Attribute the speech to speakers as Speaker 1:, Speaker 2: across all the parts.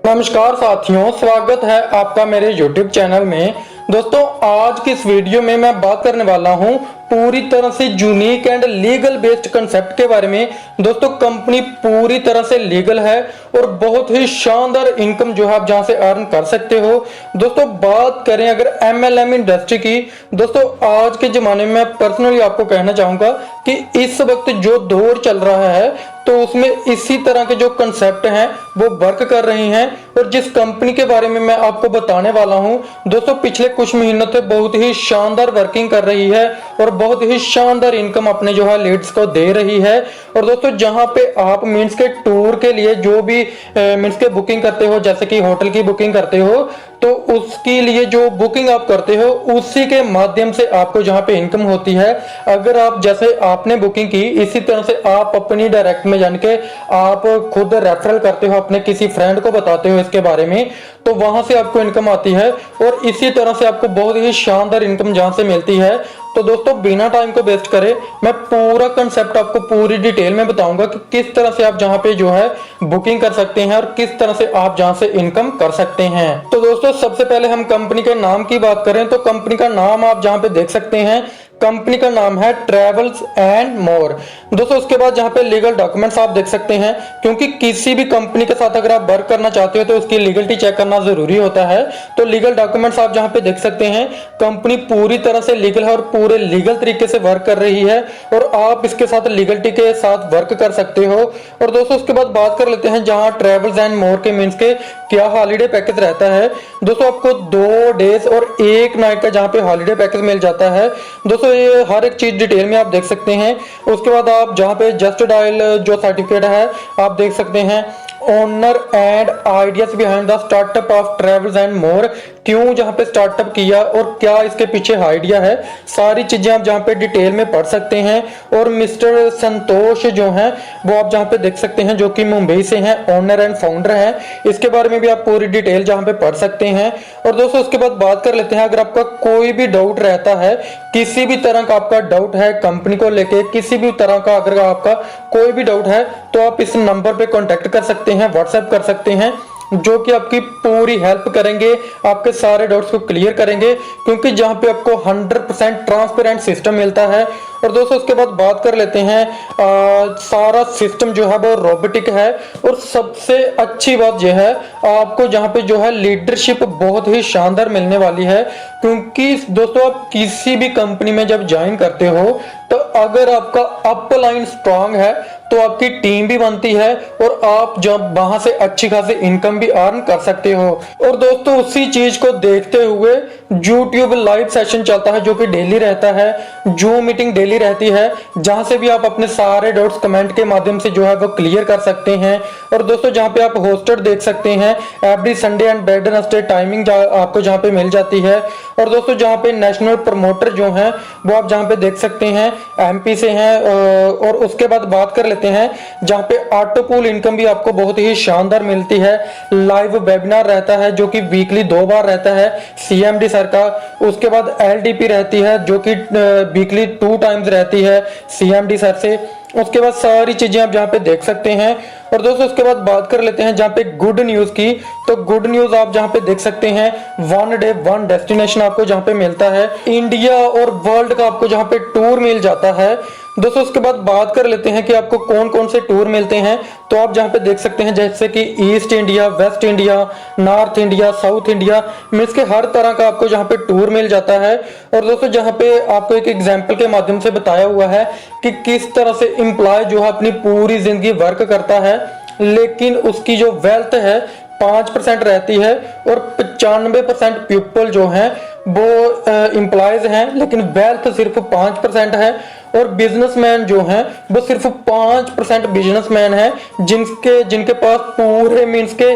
Speaker 1: नमस्कार साथियों, स्वागत है आपका मेरे YouTube चैनल में। दोस्तों, आज की इस वीडियो में मैं बात करने वाला हूं पूरी तरह से unique and legal based concept के बारे में। दोस्तों, कंपनी पूरी तरह से लीगल है और बहुत ही शानदार इनकम जो है आप जहां से अर्न कर सकते हो। दोस्तों, बात करें अगर MLM इंडस्ट्री की, दोस्तों आज के जमाने में मैं पर्सनली आपको कहना चाहूंगा कि इस वक्त जो दौर चल रहा है तो उसमें इसी तरह के जो कंसेप्ट हैं वो वर्क कर रही हैं। और जिस कंपनी के बारे में मैं आपको बताने वाला हूं, दोस्तों पिछले कुछ महीनों से बहुत ही शानदार वर्किंग कर रही है और बहुत ही शानदार इनकम अपने जो है लीड्स को दे रही है। और दोस्तों, जहां पे आप मीन्स के टूर के लिए जो भी मीन्स के बुकिंग करते हो, जैसे कि होटल की बुकिंग करते हो, तो उसके लिए जो बुकिंग आप करते हो उसी के माध्यम से आपको जहां पे इनकम होती है। अगर आप जैसे आपने बुकिंग की, इसी तरह से आप अपनी डायरेक्ट में जान के आप खुद रेफरल करते हो, अपने किसी फ्रेंड को बताते हो इसके बारे में, तो वहां से आपको इनकम आती है। और इसी तरह से आपको बहुत ही शानदार इनकम जहां से मिलती है। तो दोस्तों, बिना टाइम को वेस्ट करे मैं पूरा कंसेप्ट आपको पूरी डिटेल में बताऊंगा कि किस तरह से आप जहां पे जो है बुकिंग कर सकते हैं और किस तरह से आप जहां से इनकम कर सकते हैं। तो दोस्तों, सबसे पहले हम कंपनी के नाम की बात करें तो कंपनी का नाम आप जहां पे देख सकते हैं, कंपनी का नाम है ट्रेवल्स एंड मोर। दोस्तों, उसके बाद जहां पे लीगल डॉक्यूमेंट्स आप देख सकते हैं, क्योंकि किसी भी कंपनी के साथ अगर आप वर्क करना चाहते हो तो उसकी लीगलिटी चेक करना जरूरी होता है। तो लीगल डॉक्यूमेंट्स आप जहां पे देख सकते हैं, कंपनी पूरी तरह से लीगल है और पूरे लीगल तरीके से वर्क कर रही है और आप इसके साथ लीगलिटी के साथ वर्क कर सकते हो। और दोस्तों, उसके बाद बात कर लेते हैं जहां ट्रेवल्स एंड मोर के मीन्स के क्या हॉलीडे पैकेज रहता है। दोस्तों, आपको 2 डेज और 1 नाइट का जहां पे हॉलीडे पैकेज मिल जाता है। दोस्तों, ये हर एक चीज डिटेल में आप देख सकते हैं। उसके बाद आप जहां पे जस्ट डायल जो सर्टिफिकेट है आप देख सकते हैं, owner and ideas behind the startup of travels and more, क्यों जहां पे स्टार्टअप किया और क्या इसके पीछे आइडिया है, सारी चीजें आप जहां पे डिटेल में पढ़ सकते हैं। और मिस्टर संतोष जो हैं वो आप जहां पे देख सकते हैं, जो कि मुंबई से हैं, ओनर एंड फाउंडर हैं। इसके बारे में भी आप पूरी डिटेल जहां पे पढ़ सकते हैं। और दोस्तों, उसके बाद बात कर लेते हैं, अगर आपका कोई भी डाउट रहता है, किसी भी तरह का आपका डाउट है कंपनी को लेके, किसी भी तरह का अगर आपका कोई भी डाउट है तो आप इस नंबर पे कांटेक्ट कर सकते हैं, व्हाट्सएप कर सकते हैं, जो कि आपकी पूरी हेल्प करेंगे, आपके सारे डाउट्स को क्लियर करेंगे, क्योंकि जहां पे आपको 100% ट्रांसपेरेंट सिस्टम मिलता है। और दोस्तों, उसके बाद बात कर लेते हैं, सारा सिस्टम जो है वो रोबोटिक है। और सबसे अच्छी बात यह है, आपको जहां पे जो है लीडरशिप बहुत ही शानदार मिलने वाली है। क्योंकि दोस्तों, आप किसी भी कंपनी में जब ज्वाइन करते हो तो अगर आपका अपलाइन स्ट्रांग है तो आपकी टीम भी बनती है और आप जब वहां से अच्छी खासी इनकम भी अर्न कर सकते हो। और दोस्तों, उसी चीज को देखते हुए YouTube लाइव सेशन चलता है, जो कि डेली रहता है। जूम मीटिंग डेली रहती है, जहां से भी आप अपने सारे डाउट्स कमेंट के माध्यम से जो है वो क्लियर कर सकते हैं। और दोस्तों, जहां पे आप होस्टेड देख सकते हैं, every Sunday and Wednesday timing आपको जहां पे मिल जाती है। और दोस्तों, जहां पे नेशनल प्रमोटर जो हैं वो आप जहां पे देख सकते हैं MP से हैं। और उसके बाद बात कर लेते हैं, जहां पे ऑटो पूल इनकम भी आपको बहुत ही शानदार मिलती है। लाइव वेबिनार रहता है जो कि वीकली 2 बार रहता है CMD सर का। उसके बाद LDP रहती है जो कि वीकली 2 टाइम्स रहती है CMD सर से। उसके बाद सारी चीजें आप जहां पे देख सकते हैं। और दोस्तों, उसके बाद बात कर लेते हैं जहां पे गुड न्यूज की, तो गुड न्यूज आप जहां पे देख सकते हैं, 1 डे 1 डेस्टिनेशन आपको जहां पे मिलता है, इंडिया और वर्ल्ड का आपको जहां पे टूर मिल जाता है। दोस्तों, उसके बाद बात कर लेते हैं कि आपको कौन कौन से टूर मिलते हैं, तो आप जहां पे देख सकते हैं, जैसे कि east India, waste India, north India, south India, means के हर तरह का आपको जहां पे टूर मिल जाता है। और दोस्तों, जहां पे आपको एक एग्जाम्पल के माध्यम से बताया हुआ है कि किस तरह से एम्प्लॉय जो है अपनी पूरी जिंदगी वर्क करता है, लेकिन उसकी जो वेल्थ है 5% रहती है और 95% पीपल जो हैं वो एम्प्लॉयज हैं, लेकिन वेल्थ सिर्फ 5% है। और बिजनेसमैन जो हैं वो सिर्फ 5% बिजनेसमैन हैं जिनके पास पूरे मीन्स के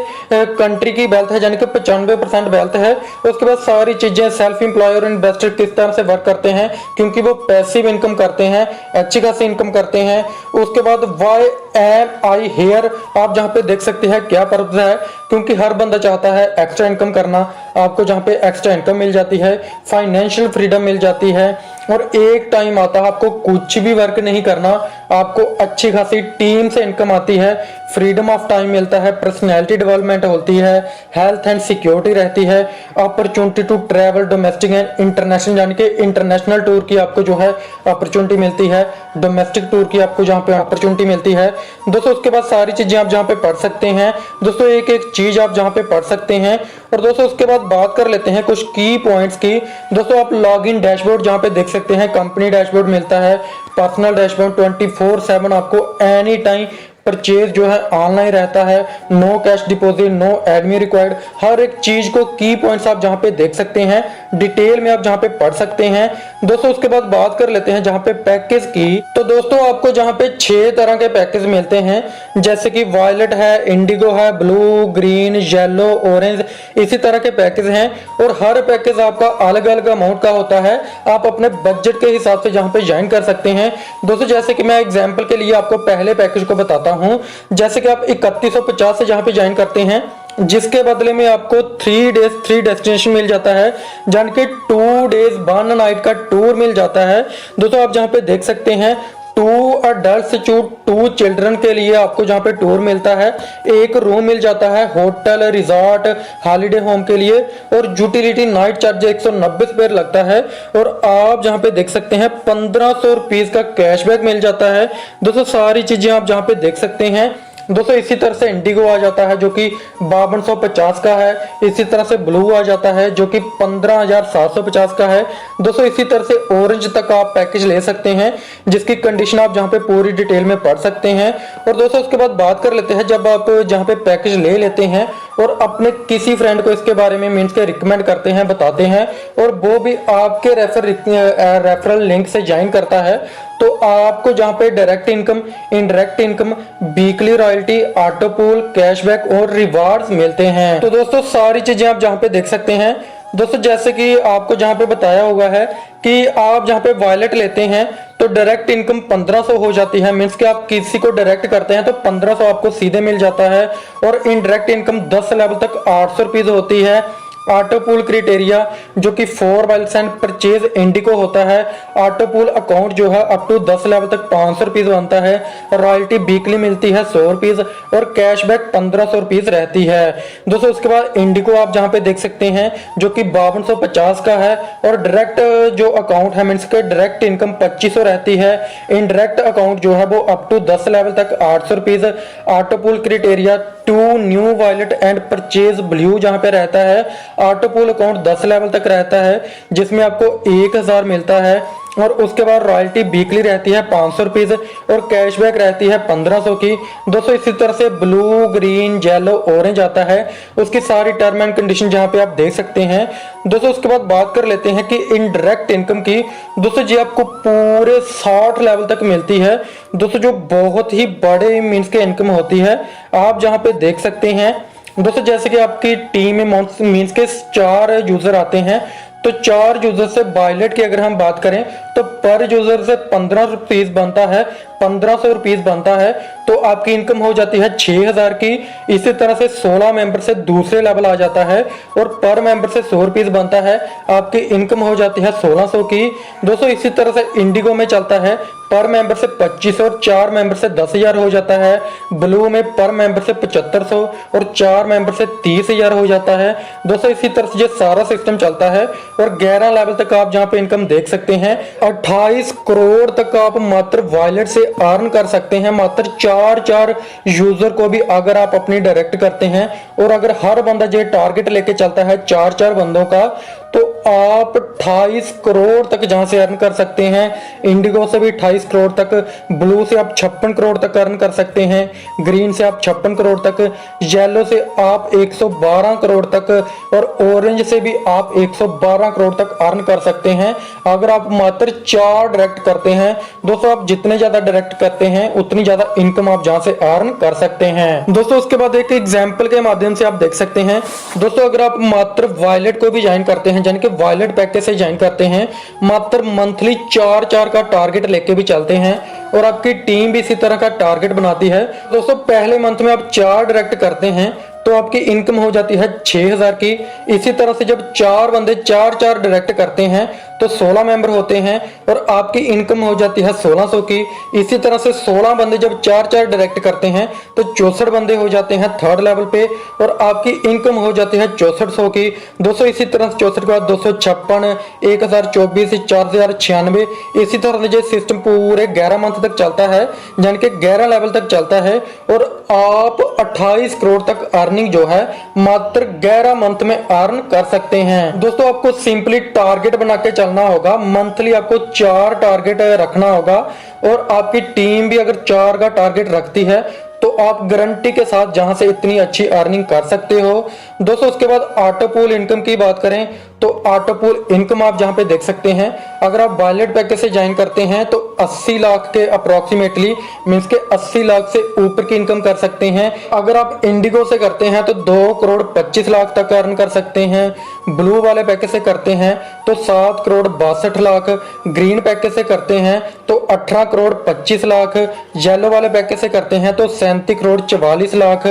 Speaker 1: कंट्री की वेल्थ है, यानी कि 95% वेल्थ है। उसके बाद सारी चीजें सेल्फ एम्प्लॉय और इन्वेस्टर किस तरह से वर्क करते हैं, क्योंकि वो पैसिव इनकम करते हैं, अच्छी खासी इनकम करते हैं। उसके बाद वाई एम आई हेयर आप जहां पे देख सकते हैं क्या पर्पज है, क्योंकि हर बंदा चाहता है एक्स्ट्रा इनकम करना, आपको जहां पे एक्स्ट्रा इनकम मिल जाती है, फाइनेंशियल फ्रीडम मिल जाती है और एक टाइम आता है आपको कुछ भी वर्क नहीं करना, आपको अच्छी खासी टीम से इनकम आती है, फ्रीडम ऑफ टाइम मिलता है, पर्सनैलिटी डेवलपमेंट होती है, हेल्थ एंड सिक्योरिटी रहती है, opportunity to travel domestic and international, यानी कि इंटरनेशनल टूर की आपको जो है अपॉर्चुनिटी मिलती है, डोमेस्टिक टूर की आपको जहाँ पे अपॉर्चुनिटी मिलती है दोस्तों। उसके बाद सारी चीजें आप जहाँ पे पढ़ सकते हैं दोस्तों, एक एक चीज आप जहाँ पे पढ़ सकते हैं। और दोस्तों उसके बाद बात कर लेते हैं कुछ की पॉइंट्स की। दोस्तों आप लॉग इन डैशबोर्ड जहाँ पे देख सकते हैं, कंपनी डैशबोर्ड मिलता है, पर्सनल डैशबोर्ड 24/7 आपको एनी टाइम परचेज जो है ऑनलाइन रहता है, no cash deposit, no admin required, हर एक चीज को की पॉइंट्स आप जहां पे देख सकते हैं, डिटेल में आप जहां पे पढ़ सकते हैं दोस्तों। उसके बाद बात कर लेते हैं जहां पे पैकेज की। तो दोस्तों आपको जहां पे 6 तरह के पैकेज मिलते हैं, जैसे कि वायलेट है, इंडिगो है, ब्लू, ग्रीन, येलो, ऑरेंज, इसी तरह के पैकेज हैं। और हर पैकेज आपका अलग अलग अमाउंट का होता है, आप अपने बजट के हिसाब से जहां पे ज्वाइन कर सकते हैं दोस्तों। जैसे कि मैं एग्जाम्पल के लिए आपको पहले पैकेज को बताता हूं, जैसे कि आप 3150 से जहां पे ज्वाइन करते हैं, जिसके बदले में आपको 3 डेज 3 डेस्टिनेशन मिल जाता है, जान के 2 डेज 1 नाइट का टूर मिल जाता है दोस्तों। आप जहां पे देख सकते हैं 2 अडल्ट टू 2 चिल्ड्रन के लिए आपको जहां पे टूर मिलता है, एक रूम मिल जाता है होटल, रिजॉर्ट, हॉलीडे होम के लिए, और यूटिलिटी नाइट चार्ज 190 रुपये लगता है। और आप जहां पे देख सकते हैं 1500 रुपीज का कैशबैक मिल जाता है दोस्तों। सारी चीजें आप जहां पे देख सकते हैं दोस्तों। इसी तरह से इंडिगो आ जाता है जो कि 5250 का है, इसी तरह से ब्लू आ जाता है जो कि 15750 का है दोस्तों। इसी तरह से ऑरेंज तक आप पैकेज ले सकते हैं, जिसकी कंडीशन आप जहां पे पूरी डिटेल में पढ़ सकते हैं। और दोस्तों उसके बाद बात कर लेते हैं, जब आप जहां पे पैकेज ले लेते हैं और अपने किसी फ्रेंड को इसके बारे में मीन्स के रिकमेंड करते हैं, बताते हैं, और वो भी आपके रेफरल लिंक से ज्वाइन करता है, तो आपको जहां पे direct income, indirect income, weekly royalty, auto pool, cashback और रिवार्ड्स मिलते हैं। तो दोस्तों सारी चीजें आप जहां पे देख सकते हैं दोस्तों। जैसे कि आपको जहां पे बताया हुआ है कि आप जहां पे वॉलेट लेते हैं तो डायरेक्ट इनकम 1500 हो जाती है, मीन्स कि आप किसी को डायरेक्ट करते हैं तो 1500 आपको सीधे मिल जाता है। और इनडायरेक्ट इनकम 10 लेवल तक 800 रुपीज होती है। ऑटो पूल क्राइटेरिया जो कि 4 वाइल्स एंड परचेज इंडिको होता है, ऑटो पूल अकाउंट जो है अप टू 10 लेवल तक 500 रुपीज बनता है, रॉयल्टी वीकली मिलती है 100 रुपीज, और कैशबैक 1500 रुपीज रहती है दोस्तों। उसके बाद इंडिको आप जहां पे देख सकते हैं जो कि 5250 का है, और डायरेक्ट जो अकाउंट है मीन्स के डायरेक्ट इनकम 2500 रहती है, इनडायरेक्ट अकाउंट जो है वो अप टू 10 लेवल तक 800 rupees. Auto pool criteria 2 new wallet and purchase blue जहां पे रहता है, ऑटो पूल अकाउंट 10 लेवल तक रहता है, जिसमें आपको 1000 मिलता है। और उसके बाद रॉयल्टी वीकली रहती है 500 रुपीज, और कैशबैक रहती है 1500 की दोस्तों। इसी तरह से ब्लू, ग्रीन, येलो, ऑरेंज आता है, उसकी सारी टर्म एंड कंडीशन जहां पे आप देख सकते हैं दोस्तों। उसके बाद बात कर लेते हैं कि इनडायरेक्ट इनकम की दोस्तों, जी आपको पूरे 60 लेवल तक मिलती है दोस्तों, जो बहुत ही बड़े मीन्स के इनकम होती है। आप जहां पे देख सकते हैं दोस्तों, जैसे कि आपकी टीम में मीन्स के 4 यूजर आते हैं, तो 4 यूजर से वॉलेट की अगर हम बात करें तो पर यूजर से 15 रुपीज बनता है, 1500 रुपीज बनता है, तो आपकी इनकम हो जाती है 6000 की। इसी तरह से 16 मेंबर से दूसरे लेवल आ जाता है, और पर मेंबर से 100 रुपीज बनता है, आपकी इनकम हो जाती है 1600 की दोस्तों। इसी तरह से इंडिगो में चलता है, पर मेंबर से 2500 और 4 मेंबर से 10,000 हो जाता है। ब्लू में पर मेंबर से 7500 और 4 मेंबर से 30,000 हो जाता है दोस्तों। इसी तरह से ये सारा सिस्टम चलता है, और 11 लेवल तक आप जहां पे इनकम देख सकते हैं 28 करोड़ तक आप मात्र वॉलेट से अर्न कर सकते हैं, मात्र 4 यूजर को भी अगर आप अपनी डायरेक्ट करते हैं। और अगर हर बंदा जो टारगेट लेके चलता है 4 बंदों का, तो आप 28 करोड़ तक जहां से अर्न कर सकते हैं। इंडिगो से भी 28 करोड़ तक, ब्लू से आप 56 करोड़ तक अर्न कर सकते हैं, ग्रीन से आप 56 करोड़ तक, येलो से आप 112 करोड़ तक, और ऑरेंज से भी आप 112 करोड़ तक अर्न कर सकते हैं अगर आप मात्र 4 डायरेक्ट करते हैं दोस्तों। आप जितने ज्यादा डायरेक्ट करते हैं उतनी ज्यादा इनकम आप जहां से अर्न कर सकते हैं दोस्तों। उसके बाद एक एग्जाम्पल के माध्यम से आप देख सकते हैं दोस्तों, अगर आप मात्र वॉलेट को भी ज्वाइन करते हैं, यानी कि वॉलेट पैकेज से ज्वाइन करते हैं, मात्र मंथली 4 का टारगेट लेके भी चलते हैं, और आपकी टीम भी इसी तरह का टारगेट बनाती है दोस्तों। पहले मंथ में आप 4 डायरेक्ट करते हैं तो आपकी इनकम हो जाती है 6000 की। इसी तरह से जब 4 बंदे 4 डायरेक्ट करते हैं तो 16 मेंबर होते हैं और आपकी इनकम हो जाती है 1600 की। इसी तरह से 16 बंदे जब 4-4 डायरेक्ट करते हैं तो 64 बंदे हो जाते हैं थर्ड लेवल पे और आपकी इनकम हो जाती है 6400 की। 200 इसी तरह से 64 के बाद 256, 1024, 4096। इसी तरह से सिस्टम पूरे 11 मंथ तक चलता है, यानी कि 11 लेवल तक चलता है और आप 28 करोड़ तक अर्निंग जो है मात्र 11 मंथ में अर्न कर सकते हैं। दोस्तों आपको सिंपली टारगेट बना के चलना होगा। मंथली आपको 4 टारगेट रखना होगा और आपकी टीम भी अगर 4 का टारगेट रखती है तो आप गारंटी के साथ जहां से इतनी अच्छी अर्निंग कर सकते हो। दोस्तों उसके बाद ऑटो पूल इनकम की बात करें तो ऑटो पूल इनकम आप जहां पे देख सकते हैं, अगर आप वायलेट पैकेज से ज्वाइन करते हैं तो 80 लाख के अप्रोक्सीमेटली मींस के 80 लाख से ऊपर की इनकम कर सकते हैं। अगर आप इंडिगो से करते हैं तो 2 करोड़ 25 लाख तक अर्न कर सकते हैं। ब्लू वाले पैकेज से करते हैं तो 7 करोड़ 62 लाख। ग्रीन पैकेज से करते हैं तो 18 करोड़ 25 लाख। येलो वाले पैकेज से करते हैं तो 37 करोड़ 44 लाख।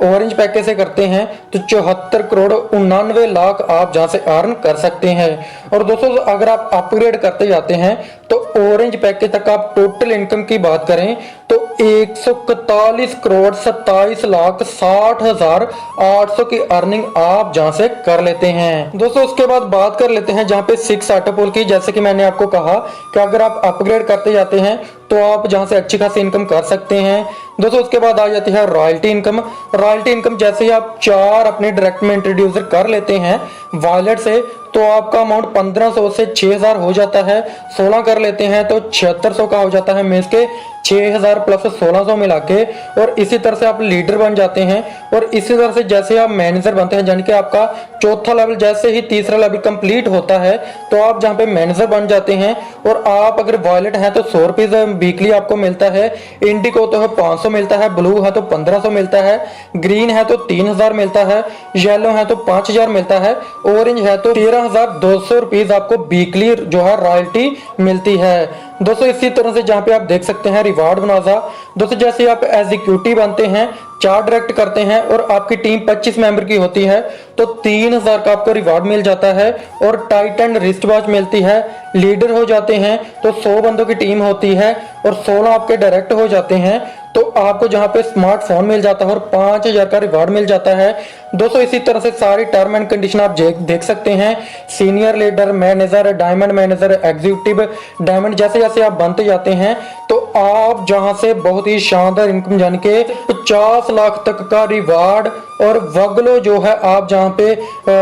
Speaker 1: ऑरेंज पैकेज से करते हैं तो 74 करोड़ 99 लाख आप जहां से अर्न कर सकते हैं। और दोस्तों अगर आप अपग्रेड करते जाते हैं तो ऑरेंज पैकेज तक आप टोटल इनकम की बात करें तो 141 करोड़ 27 लाख 60,800 की अर्निंग आप जहां से कर लेते हैं। दोस्तों उसके बाद बात कर लेते हैं जहां पे 6 ऑटो पूल की। जैसे कि मैंने आपको कहा कि अगर आप अपग्रेड करते जाते हैं तो आप जहां से अच्छी खासी इनकम कर सकते हैं। दोस्तों उसके बाद आ जाती है रॉयल्टी इनकम। रॉयल्टी इनकम जैसे ही आप 4 अपने डायरेक्ट में इंट्रोड्यूसर कर लेते हैं वॉलेट से तो आपका अमाउंट 1500 से 6000 हो जाता है। 16 कर लेते हैं तो 7600 का हो जाता है, मींस के 6000 प्लस 1600 मिला के। और इसी तरह से आप लीडर बन जाते हैं और इसी तरह से जैसे आप मैनेजर बनते हैं, यानी कि आपका चौथा लेवल जैसे ही तीसरा लेवल कंप्लीट होता है तो आप जहां पे मैनेजर बन जाते हैं। और आप अगर वॉलेट है तो 100 रुपीज वीकली आपको मिलता है। इंडिको तो है 500 मिलता है, ब्लू है तो 1500 मिलता है, ग्रीन है तो 3000 मिलता है, येलो है तो 5000 मिलता है, ऑरेंज है तो 13,200 रुपीज आपको वीकली जो है रॉयल्टी मिलती है। दोस्तों इसी तरह से जहां पे आप देख सकते हैं रिवार्ड बनाजा। दोस्तों जैसे आप एग्जीक्यूटिव बनते हैं, 4 डायरेक्ट करते हैं और आपकी टीम 25 मेंबर की होती है तो 3000 का आपको रिवार्ड मिल जाता है और टाइटन रिस्ट वॉच मिलती है। लीडर हो जाते हैं तो 100 बंदों की टीम होती है और 16 आपके डायरेक्ट हो जाते हैं तो आपको जहां पे स्मार्टफोन मिल जाता है और 5000 का रिवार्ड मिल जाता है। दोस्तों इसी तरह से सारी टर्म एंड कंडीशन आप देख सकते हैं। Senior leader, manager, diamond manager, executive, diamond जैसे जैसे आप बनते जाते हैं तो आप जहां से बहुत ही शानदार इनकम जान के 50 लाख तक का रिवार्ड और वगलो जो है आप जहां पे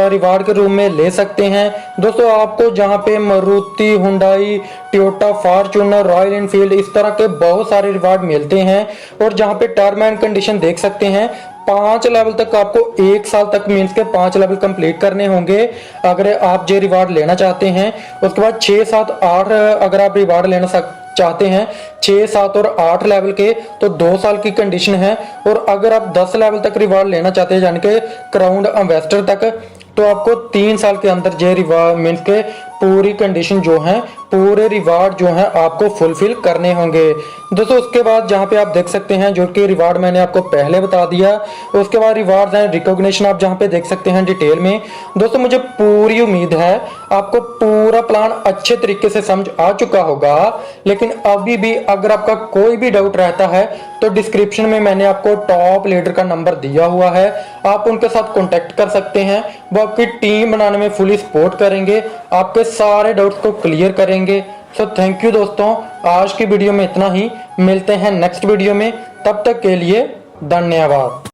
Speaker 1: रिवार्ड के रूम में ले सकते हैं। दोस्तों आपको जहां पे Maruti, Hyundai, Toyota, Fortuner, royal Enfield इस तरह के बहुत सारे रिवार्ड मिलते हैं। और जहां पे टर्म एंड कंडीशन देख सकते हैं 5 लेवल तक आपको 1 साल तक मींस के 5 लेवल कंप्लीट करने होंगे अगर आप ये रिवार्ड लेना चाहते हैं। उसके बाद 6, 7, 8 अगर आप रिवार्ड लेना चाहते हैं 6, 7 और 8 लेवल के तो 2 साल की कंडीशन है। और अगर आप 10 लेवल तक रिवार्ड लेना चाहते हैं यानी कि क्राउन इन्वेस्टर तक तो आपको 3 साल के अंदर ये रिवार्ड मींस के पूरी कंडीशन जो है पूरे रिवार्ड जो है आपको फुलफिल करने होंगे। दोस्तों उसके बाद जहां पे आप देख सकते हैं जो कि रिवार्ड मैंने आपको पहले बता दिया। उसके बाद रिवार्ड एंड रिकॉग्निशन आप जहां पे देख सकते हैं डिटेल में। दोस्तों मुझे पूरी उम्मीद है आपको पूरा प्लान अच्छे तरीके से समझ आ चुका होगा, लेकिन अभी भी अगर आपका कोई भी डाउट रहता है तो डिस्क्रिप्शन में मैंने आपको टॉप लीडर का नंबर दिया हुआ है, आप उनके साथ कॉन्टेक्ट कर सकते हैं। वो आपकी टीम बनाने में फुली सपोर्ट करेंगे, आपके सारे डाउट्स को क्लियर करेंगे। सो थैंक यू दोस्तों, आज की वीडियो में इतना ही। मिलते हैं नेक्स्ट वीडियो में, तब तक के लिए धन्यवाद।